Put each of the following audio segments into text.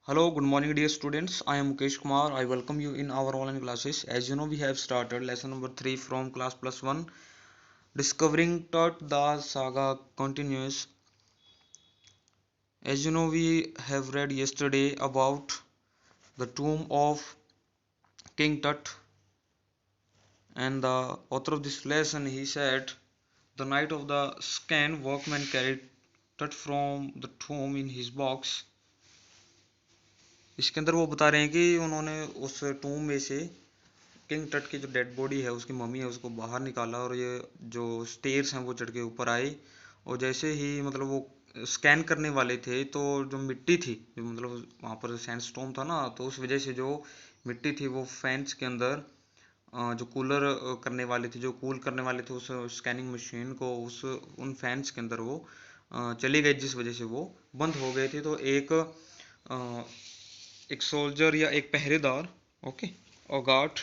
Hello, good morning, dear students. I am Mukesh Kumar. I welcome you in our online classes. As you know, we have started lesson number 3 from class plus 1. Discovering Tut the Saga continues. As you know, we have read yesterday about the tomb of King Tut, and the author of this lesson he said, the night of the scan, workman carried Tut from the tomb in his box. इसके अंदर वो बता रहे हैं कि उन्होंने उस टूम में से किंग टट की जो डेड बॉडी है, उसकी मम्मी है, उसको बाहर निकाला और ये जो स्टेयर्स हैं वो चढ़ के ऊपर आए। और जैसे ही मतलब वो स्कैन करने वाले थे तो जो मिट्टी थी, जो मतलब वहाँ पर सैंडस्टोन था ना, तो उस वजह से जो मिट्टी थी वो फैंस के अंदर जो कूलर करने वाले थे, जो कूल करने वाले थे उस स्कैनिंग मशीन को, उस उन फैंस के अंदर वो चली गई, जिस वजह से वो बंद हो गए थे। तो एक सोल्जर या एक पहरेदार, ओके, और guard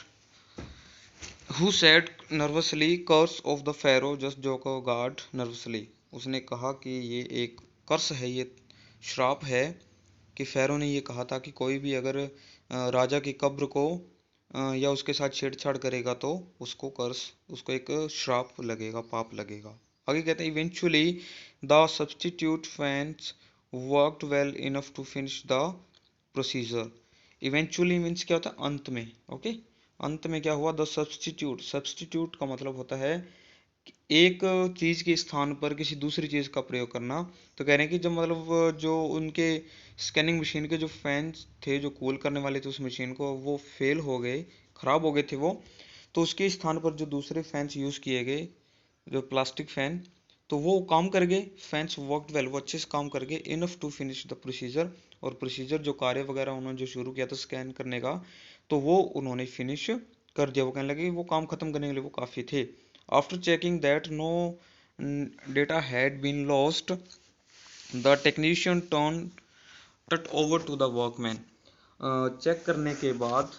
who said nervously curse of the pharaoh just जो को गार्ड नर्वसली, उसने कहा कि ये एक कर्स है, ये श्राप है कि फेरो ने ये कहा था कि कोई भी अगर राजा की कब्र को या उसके साथ छेड़छाड़ करेगा तो उसको कर्स, उसको एक श्राप लगेगा, पाप लगेगा। आगे कहते हैं eventually the substitute fans worked well enough to finish the procedure. Eventually means क्या होता है, अंत में, ओके। अंत में क्या हुआ, द सब्स्टिट्यूट, सब्स्टिट्यूट का मतलब होता है कि एक चीज के स्थान पर किसी दूसरी चीज का प्रयोग करना। तो कह रहे हैं कि जब मतलब जो उनके स्कैनिंग मशीन के जो फैंस थे जो कूल करने वाले थे उस मशीन को, वो फेल हो गए, खराब हो गए थे वो, तो उसके स्थान पर जो दूसरे फैंस यूज किए गए, जो प्लास्टिक फैन, तो वो काम कर गए, फैंस वर्कड वेल, वो अच्छे से काम कर गए, enough to finish the procedure, और प्रोसीजर जो कार्य वगैरह उन्होंने जो शुरू किया था स्कैन करने का, तो वो उन्होंने फिनिश कर दिया। वो कहने लगे वो काम खत्म करने के लिए वो काफ़ी थे। After checking that no data had been lost, the technician turned it over to the workman. Check करने के बाद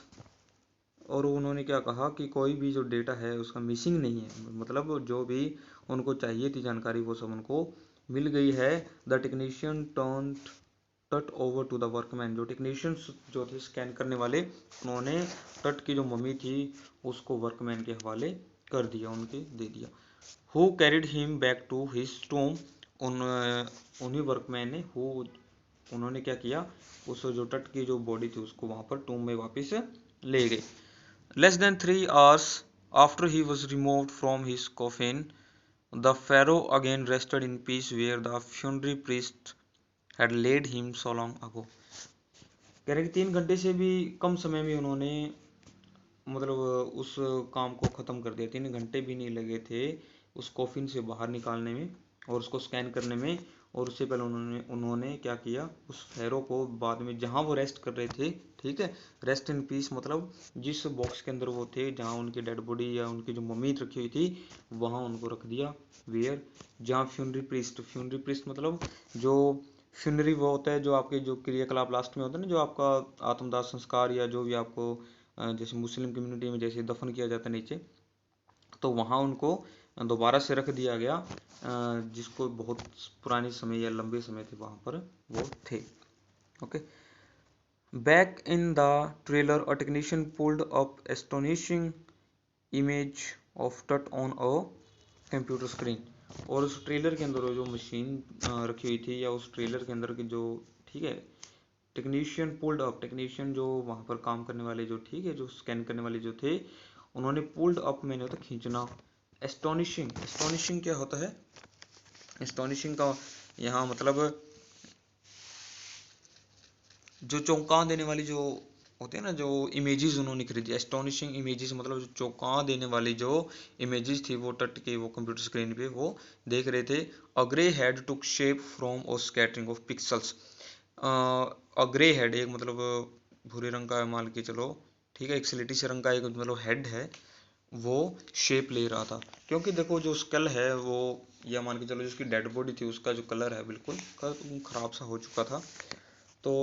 और उन्होंने क्या कहा कि कोई भी जो डेटा है उसका मिसिंग नहीं है, मतलब जो भी उनको चाहिए थी जानकारी वो सब उनको मिल गई है। The technician turned it over to the workman, जो टेक्नीशियंस जो थे स्कैन करने वाले, उन्होंने टट की जो मम्मी थी उसको वर्कमैन के हवाले कर दिया, उनके दे दिया। Who carried him back to his tomb, उन उन्हीं वर्कमैन ने उन्होंने क्या किया, उस जो टट की जो बॉडी थी उसको वहां पर टूम में वापस ले गए। Less than 3 hours after he was removed from his coffin, the pharaoh again rested in peace where the funerary priest had laid him so long ago। कह रहे कि 3 घंटे से भी कम समय में उन्होंने मतलब उस काम को ख़त्म कर दिया। 3 घंटे भी नहीं लगे थे उस कॉफिन से बाहर निकालने में और उसको स्कैन करने में। और उससे पहले उन्होंने उन्होंने क्या किया, उस फेरो को बाद में जहाँ वो रेस्ट कर रहे थे, ठीक है, रेस्ट इन पीस मतलब जिस बॉक्स के अंदर वो थे, जहाँ उनकी डेड बॉडी या उनकी जो मम्मी रखी हुई थी वहाँ उनको रख दिया। वेयर, जहाँ फ्यूनरी प्रिस्ट मतलब जो फ्यूनरी वो होता है, जो आपके जो क्रियाकलाप लास्ट में होता है ना, जो आपका आत्मदाह संस्कार या जो भी आपको जैसे मुस्लिम कम्युनिटी में जैसे दफन किया जाता है नीचे, तो वहाँ उनको दोबारा से रख दिया गया, जिसको बहुत पुराने समय या लंबे समय थे वहाँ पर वो थे, okay. Back in the trailer a technician pulled up astonishing image of टट ऑन अ कंप्यूटर स्क्रीन। और उस ट्रेलर के अंदर जो मशीन रखी हुई थी या उस ट्रेलर के अंदर की जो, ठीक है, टेक्नीशियन पुल्ड अप, टेक्नीशियन जो वहाँ पर काम करने वाले जो, ठीक है, जो स्कैन करने वाले जो थे, उन्होंने पुल्ड अप मैंने होता खींचना। एस्टोनिशिंग, एस्टोनिशिंग क्या होता है, एस्टोनिशिंग का यहाँ मतलब जो चौंका देने वाली जो होते हैं ना, जो इमेजेस उन्होंने खरीदी, एस्टोनिशिंग इमेजेस मतलब जो चौंका देने वाली जो इमेजेस थी वो टट के वो कंप्यूटर स्क्रीन पे वो देख रहे थे। A grey head took shape from or scattering of pixels. A grey head एक मतलब भूरे रंग का मान के चलो, ठीक है, एक स्लेटी से रंग का एक मतलब हेड है, वो शेप ले रहा था। क्योंकि देखो जो स्कल है वो, या मान के चलो जिसकी डेड बॉडी थी उसका जो कलर है बिल्कुल खराब सा हो चुका था। तो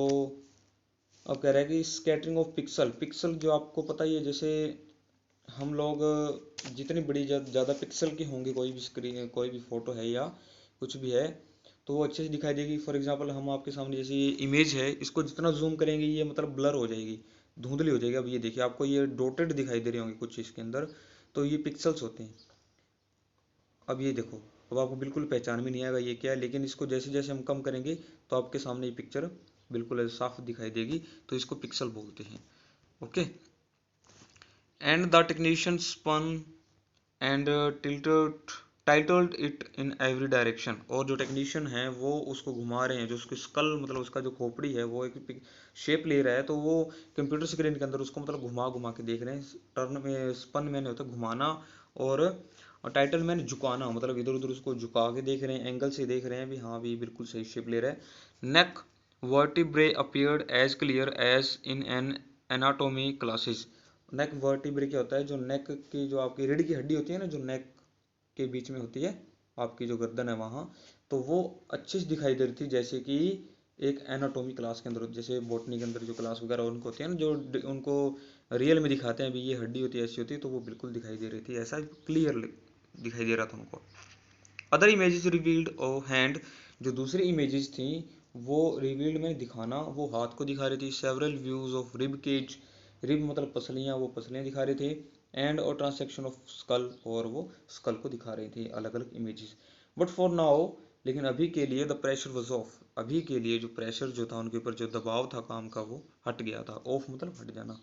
अब कह रहा है कि स्कैटरिंग ऑफ पिक्सल, पिक्सल जो आपको पता ही है, जैसे हम लोग जितनी बड़ी ज़्यादा पिक्सल की होंगी कोई भी स्क्रीन, कोई भी फोटो है या कुछ भी है, तो वो अच्छे से दिखाई देगी। फॉर एग्जांपल हम आपके सामने जैसे ये इमेज है, इसको जितना जूम करेंगे ये मतलब ब्लर हो जाएगी, धुंधली हो जाएगी। अब ये देखिए आपको ये डॉटेड दिखाई दे रहे होंगे कुछ इसके अंदर, तो ये पिक्सल्स होते हैं। अब ये देखो, अब आपको बिल्कुल पहचान में नहीं आएगा ये क्या है, लेकिन इसको जैसे जैसे हम कम करेंगे तो आपके सामने ये पिक्चर बिल्कुल ऐसे साफ दिखाई देगी, तो इसको पिक्सल बोलते हैं। Okay, and the technician spun and titled it in every direction. और जो टेक्नीशियन है वो उसको घुमा रहे हैं, जो उसकी स्कल मतलब उसका जो खोपड़ी है वो एक शेप ले रहा है, तो वो कंप्यूटर स्क्रीन के अंदर उसको मतलब घुमा घुमा के देख रहे हैं। टर्न में स्पन मैंने होता है घुमाना, और टाइटल मैंने झुकाना, मतलब इधर उधर उसको झुका के देख रहे हैं, एंगल से देख रहे हैं भी हाँ भी बिल्कुल सही शेप ले रहा है। Neck vertebrae appeared as clear as in an anatomy classes. Neck vertebrae क्या होता है, जो नेक की जो आपकी रीढ़ की हड्डी होती है ना, जो नेक के बीच में होती है, आपकी जो गर्दन है वहाँ, तो वो अच्छे से दिखाई दे रही थी, जैसे कि एक एनाटॉमी क्लास के अंदर, जैसे बॉटनी के अंदर जो क्लास वगैरह उनको होती है ना, जो उनको रियल में दिखाते हैं भी ये हड्डी होती है ऐसी होती है, तो वो बिल्कुल दिखाई दे रही थी, ऐसा क्लियर दिखाई दे रहा था उनको। अदर इमेजेस रिवील्ड ओ हैंड, जो दूसरी इमेजेस थी वो रिवील्ड में दिखाना, वो हाथ को दिखा रही थी। Several views of rib cage, rib मतलब पसलियाँ, वो पसलियाँ दिखा रहे थे। एंड और ट्रांसेक्शन ऑफ स्कल, और वो स्कल को दिखा रही थी, अलग अलग इमेजेस। बट फॉर नाउ, लेकिन अभी के लिए द प्रेशर वॉज ऑफ, अभी के लिए जो प्रेशर जो था उनके ऊपर, जो दबाव था काम का, वो हट गया था। ऑफ मतलब हट जाना।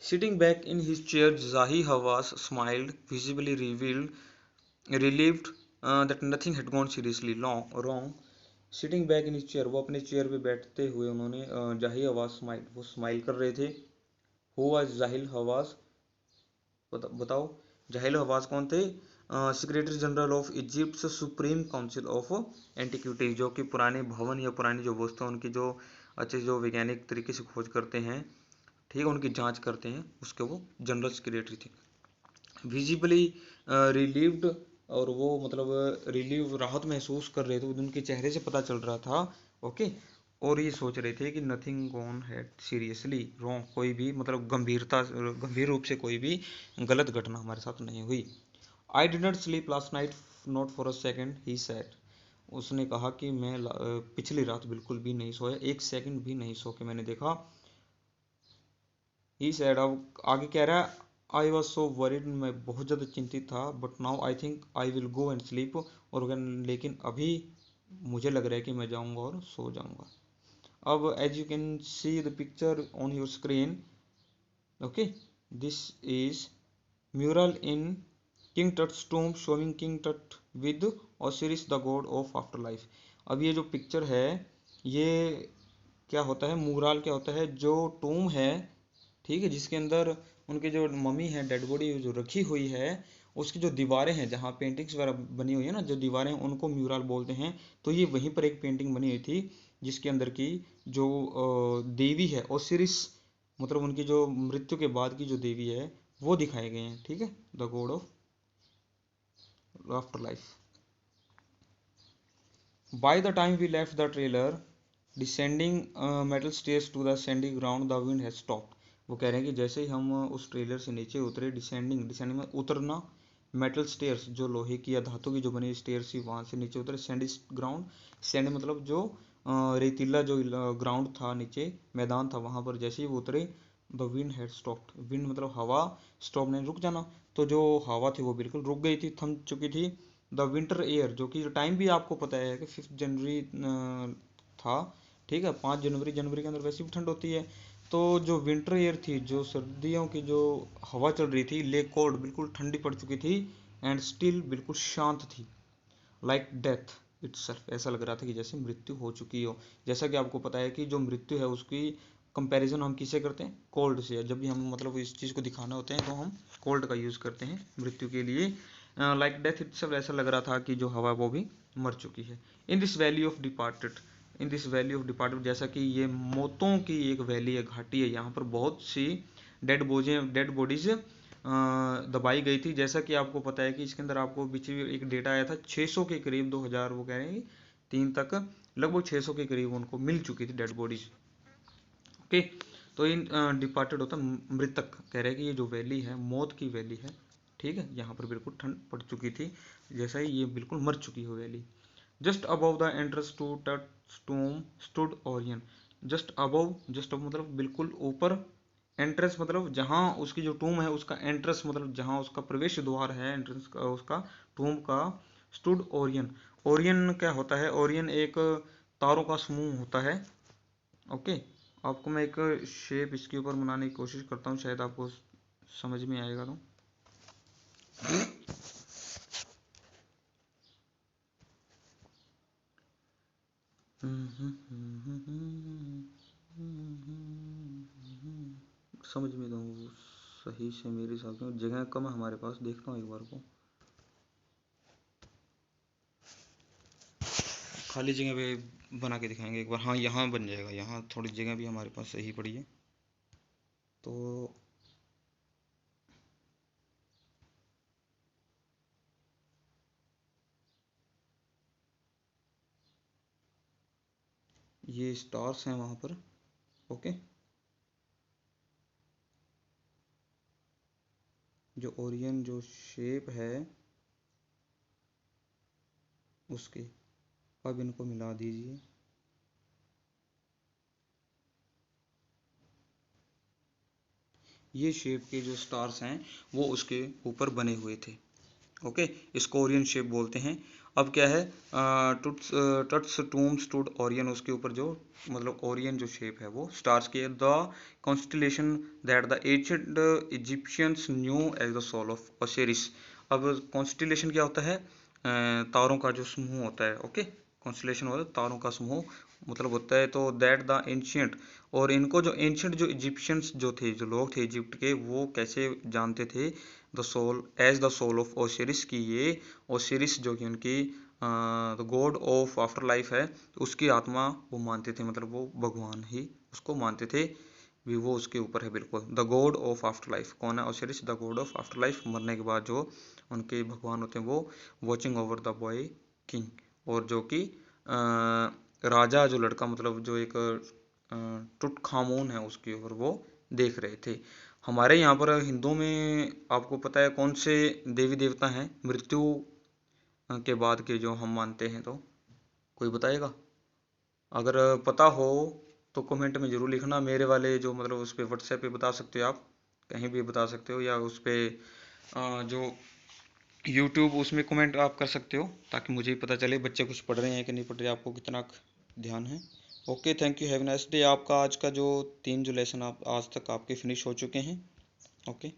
Sitting back in his chair Zahi Hawass smiled visibly relieved that nothing had gone seriously wrong. Sitting back in his chair, वो अपने चेयर पे बैठते हुए उन्होंने जाहिल हवास स्माइल, वो स्माइल कर रहे थे। Who was जाहिल हवास, बताओ जाहिल हवास कौन थे? Secretary general of Egypt supreme council of antiquity, जो कि पुराने भवन या पुरानी जो वस्तु उनकी जो अच्छे जो वैज्ञानिक तरीके से खोज करते हैं, ठीक है, उनकी जांच करते हैं, उसके वो जनरल सेक्रेटरी थे। विजिबली रिलीव्ड, और वो मतलब रिलीव राहत महसूस कर रहे थे, उनके चेहरे से पता चल रहा था। ओके, और ये सोच रहे थे कि nothing gone had seriously wrong, कोई भी मतलब गंभीर रूप से कोई भी गलत घटना हमारे साथ नहीं हुई। I did not sleep last night not for a second, he said, उसने कहा कि मैं पिछली रात बिल्कुल भी नहीं सोया, एक सेकंड भी नहीं सो के मैंने देखा। ही सेड, अब आगे कह रहा है, आई वॉज सो वरीड, मैं बहुत ज़्यादा चिंतित था, but now I think I will go and sleep, और लेकिन अभी मुझे लग रहा है कि मैं जाऊंगा और सो जाऊंगा। अब as you can see the picture on your screen, okay, this is mural in King Tut's tomb showing King Tut with Osiris the god of afterlife. अब ये जो पिक्चर है, ये क्या होता है, मूराल क्या होता है, जो टूम है, ठीक है, जिसके अंदर उनकी जो मम्मी है, डेड बॉडी जो रखी हुई है, उसकी जो दीवारें हैं, जहाँ पेंटिंग्स वगैरह बनी हुई है ना, जो दीवारें हैं, उनको म्यूरल बोलते हैं। तो ये वहीं पर एक पेंटिंग बनी हुई थी, जिसके अंदर की जो देवी है ओसिरिस, मतलब उनकी जो मृत्यु के बाद की जो देवी है, वो दिखाए गए हैं, ठीक है, the god of afterlife. By the time we left the trailer descending metal stairs to the sandy ground the wind has stopped. वो कह रहे हैं कि जैसे ही हम उस ट्रेलर से नीचे उतरे, डिसेंडिंग में उतरना, मेटल स्टेयर्स जो लोहे की या धातु की जो बनी स्टेयर्स थी, वहाँ से नीचे उतरे। सैंडी ग्राउंड, सैंड मतलब जो रेतीला जो ग्राउंड था, नीचे मैदान था, वहाँ पर जैसे ही वो उतरे, the wind had stopped, wind मतलब हवा, स्टॉप ने रुक जाना, तो जो हवा थी वो बिल्कुल रुक गई थी, थम चुकी थी। द विंटर एयर, जो कि टाइम भी आपको पता है कि 5 जनवरी था, ठीक है, 5 जनवरी, जनवरी के अंदर वैसे भी ठंड होती है, तो जो विंटर एयर थी, जो सर्दियों की जो हवा चल रही थी, ले कोल्ड, बिल्कुल ठंडी पड़ चुकी थी, एंड स्टिल, बिल्कुल शांत थी, लाइक डेथ इटसेल्फ, ऐसा लग रहा था कि जैसे मृत्यु हो चुकी हो। जैसा कि आपको पता है कि जो मृत्यु है उसकी कंपैरिजन हम किससे करते हैं, कोल्ड से। जब भी हम मतलब इस चीज़ को दिखाना होते हैं तो हम कोल्ड का यूज़ करते हैं मृत्यु के लिए। लाइक डेथ इटसेल्फ, ऐसा लग रहा था कि जो हवा वो भी मर चुकी है। In this valley of departed, in this valley of departed, जैसा कि ये मौतों की एक वैली है, घाटी है, यहाँ पर बहुत सी डेड बॉडीज दबाई गई थी। जैसा कि आपको पता है कि इसके अंदर आपको बीच में एक डेटा आया था 600 के करीब, 2000 वो कह रहे हैं 3 तक लगभग 600 के करीब उनको मिल चुकी थी डेड बॉडीज। ओके, तो इन डिपार्टेड होता मृतक, कह रहे हैं कि ये जो वैली है मौत की वैली है, ठीक है, यहाँ पर बिल्कुल ठंड पड़ चुकी थी, जैसा ही ये बिल्कुल मर चुकी हो valley. Just above the entrance to Tut's tomb stood Orion. Just above, just अब मतलब बिल्कुल ऊपर, एंट्रेंस मतलब जहाँ उसकी जो टूम है उसका एंट्रेंस मतलब जहाँ उसका प्रवेश द्वार है, एंट्रेंस का उसका टूम का, स्टूड ओरियन। ओरियन क्या होता है? ओरियन एक तारों का समूह होता है। ओके, आपको मैं एक शेप इसके ऊपर बनाने की कोशिश करता हूँ, शायद आपको समझ में आएगा। तो समझ में दो सही से, मेरे हिसाब से जगह कम है हमारे पास, देखता हूँ एक बार को। खाली जगह पे बना के दिखाएंगे एक बार। हाँ, यहाँ बन जाएगा, यहाँ थोड़ी जगह भी हमारे पास सही पड़ी है। तो ये स्टार्स हैं वहाँ पर। ओके, जो ओरियन जो शेप है उसके, अब इनको मिला दीजिए। ये शेप के जो स्टार्स हैं वो उसके ऊपर बने हुए थे। ओके, इसको ओरियन शेप बोलते हैं। अब क्या है, टुट्स टट्स टूम स्टूड ओरियन, उसके ऊपर जो मतलब ओरियन जो शेप है वो स्टार्स के, the constellation that the ancient Egyptians knew as the soul of Osiris. अब कॉन्स्टिलेशन क्या होता है? तारों का जो समूह होता है। ओके, कॉन्स्टिलेशन होता है तारों का समूह मतलब होता है। तो दैट द एंशिएंट, और इनको जो एंशिएंट जो इजिप्शियंस जो थे, जो लोग थे इजिप्ट के, वो कैसे जानते थे? The soul, as the soul of Osiris, की ये ओसिरिस जो कि उनकी the god of afterlife है, उसकी आत्मा वो मानते थे, मतलब वो भगवान ही उसको मानते थे भी, वो उसके ऊपर है बिल्कुल। The god of after life कौन है? Osiris, the god of after life. मरने के बाद जो उनके भगवान होते हैं वो watching over the boy king, और जो कि राजा जो लड़का मतलब जो एक टुट खामून है उसके ऊपर वो देख रहे थे। हमारे यहाँ पर हिंदू में आपको पता है कौन से देवी देवता हैं मृत्यु के बाद के जो हम मानते हैं? तो कोई बताएगा? अगर पता हो तो कमेंट में ज़रूर लिखना। मेरे वाले जो मतलब उस पर व्हाट्सएप पे बता सकते हो आप, कहीं भी बता सकते हो, या उस पर जो यूट्यूब उसमें कमेंट आप कर सकते हो, ताकि मुझे भी पता चले बच्चे कुछ पढ़ रहे हैं कि नहीं पढ़ रहे, आपको कितना ध्यान है। Okay, thank you, have nice day. आपका आज का जो 3 जो लेसन आप आज तक आपके फिनिश हो चुके हैं। ओके।